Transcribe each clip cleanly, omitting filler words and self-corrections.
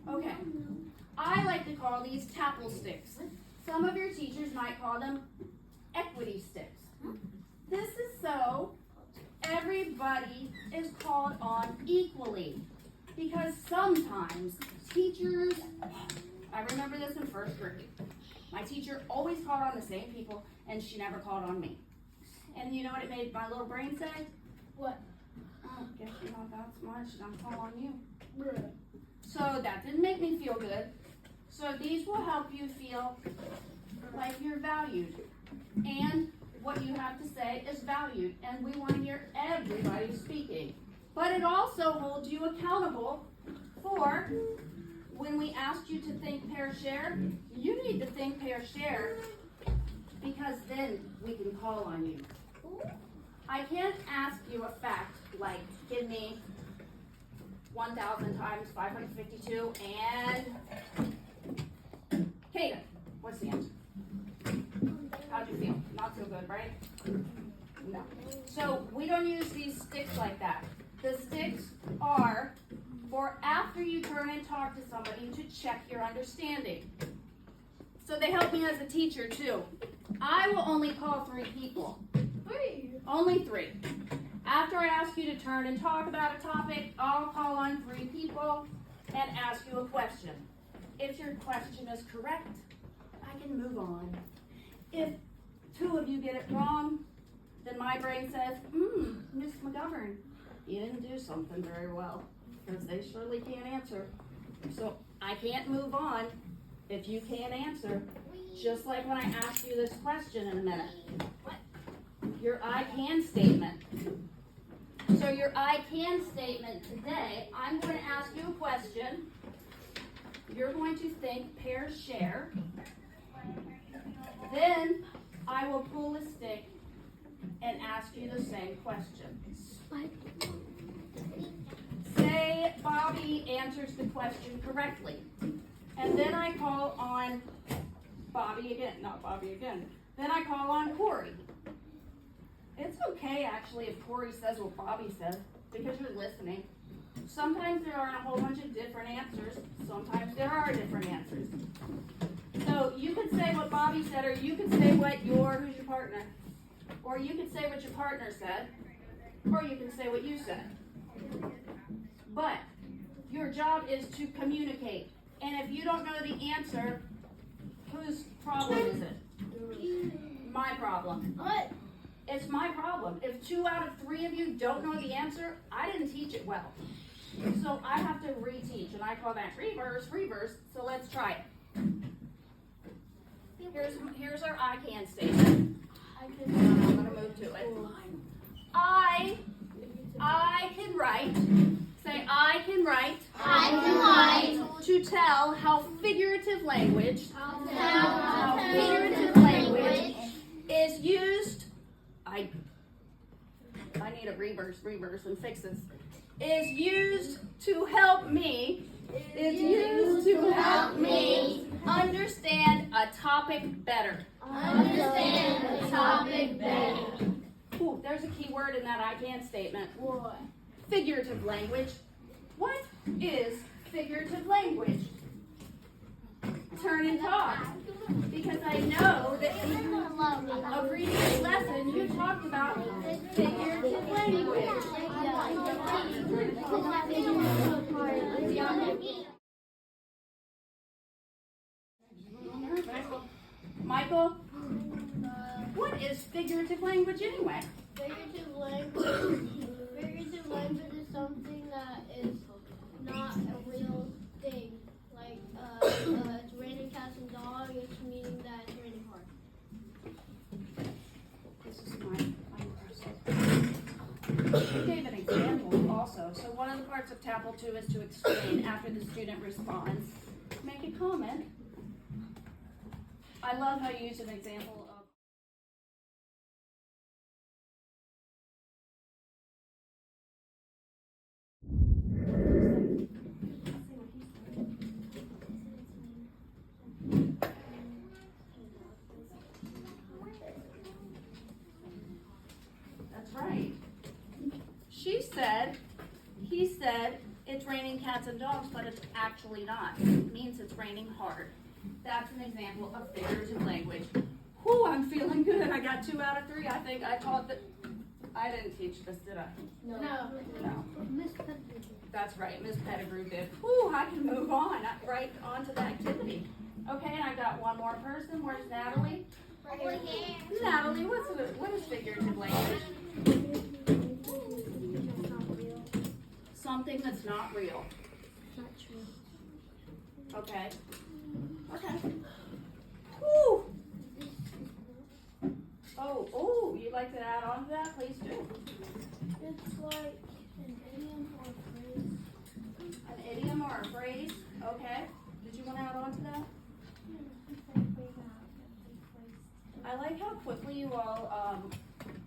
Okay. I like to call these TAPPLE sticks. Some of your teachers might call them equity sticks. This is so everybody is called on equally. Because sometimes teachers, I remember this in first grade, my teacher always called on the same people and she never called on me. And you know what it made my little brain say? What? Oh, guess you're not that smart, she's gonna call on you. So that didn't make me feel good. So these will help you feel like you're valued. And what you have to say is valued. And we want to hear everybody speaking. But it also holds you accountable for when we asked you to think, pair, share, you need to think, pair, share, because then we can call on you. I can't ask you a fact like, give me 1,000 times 552 and Kaden, what's the answer? How'd you feel? Not so good, right? No. So we don't use these sticks like that. The sticks are for after you turn and talk to somebody to check your understanding. So they help me as a teacher too. I will only call 3 people. 3? Only 3. After I ask you to turn and talk about a topic, I'll call on 3 people and ask you a question. If your question is correct, I can move on. If 2 of you get it wrong, then my brain says, Miss McGovern, you didn't do something very well, because they surely can't answer. So I can't move on if you can't answer, just like when I ask you this question in a minute. Your I can statement. So your I can statement today, I'm going to ask you a question. You're going to think, pair, share. Then I will pull a stick and ask you the same question. Say Bobby answers the question correctly. And then I call on Bobby again, not Bobby again. Then I call on Corey. It's okay actually if Corey says what Bobby said, because you're listening. Sometimes there aren't a whole bunch of different answers. Sometimes there are different answers. So you could say what Bobby said, or you could say what who's your partner? Or you could say what your partner said, or you can say what you said. But your job is to communicate. And if you don't know the answer, whose problem is it? My problem. What? It's my problem. If 2 out of 3 of you don't know the answer, I didn't teach it well. So I have to reteach, and I call that reverse. So let's try it. Here's our I can statement. I'm going to move to it. I can write. Say I can write. I can write. To tell how figurative language. Figurative language Is used. I need a reverse and fix this. Is used to help me. Understand a topic better. Ooh, there's a key word in that I can statement. What? Figurative language. What is figurative language? Turn and talk. Because I know that in a previous lesson you talked about figurative language. Michael, what is figurative language anyway? Figurative language is something that is not a real thing. Like it's raining cats and dogs. It's meaning that it's raining hard. This is I gave an example also. So one of the parts of TAPPLE 2 is to explain after the student responds. Make a comment. I love how you use an example of That's right. She said, he said, it's raining cats and dogs, but it's actually not. It means it's raining hard. That's an example of figurative language. Whew, I'm feeling good. I got 2 out of 3. I think I taught that. I didn't teach this, did I? No. Miss Pettigrew. That's right, Miss Pettigrew did. Whew, I can move on, right on to the activity. Okay, and I got one more person. Where's Natalie? Over here. Natalie, what is figurative language? It's not real. Something that's not real. It's not true. Okay. Okay. Whew. Oh, you'd like to add on to that? Please do. It's like an idiom or phrase. An idiom or a phrase. Okay. Did you want to add on to that? I like how quickly you all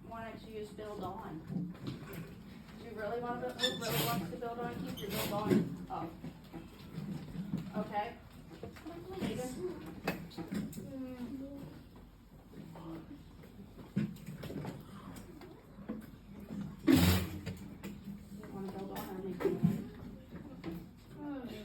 wanted to use build on. Do you really want to build on? Keep your build on. Oh. Okay. Megan? You want to build on or make it? Okay.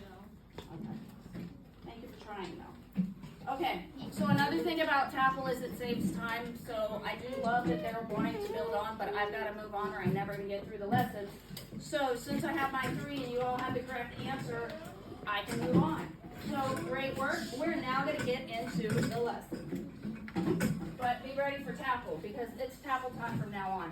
Thank you for trying though. Okay, so another thing about TAPPLE is it saves time, so I do love that they're wanting to build on, but I've got to move on or I never can get through the lesson. So since I have my 3 and you all have the correct answer, I can move on. So great work. We're now going to get into the lesson. But be ready for TAPPLE because it's TAPPLE time from now on.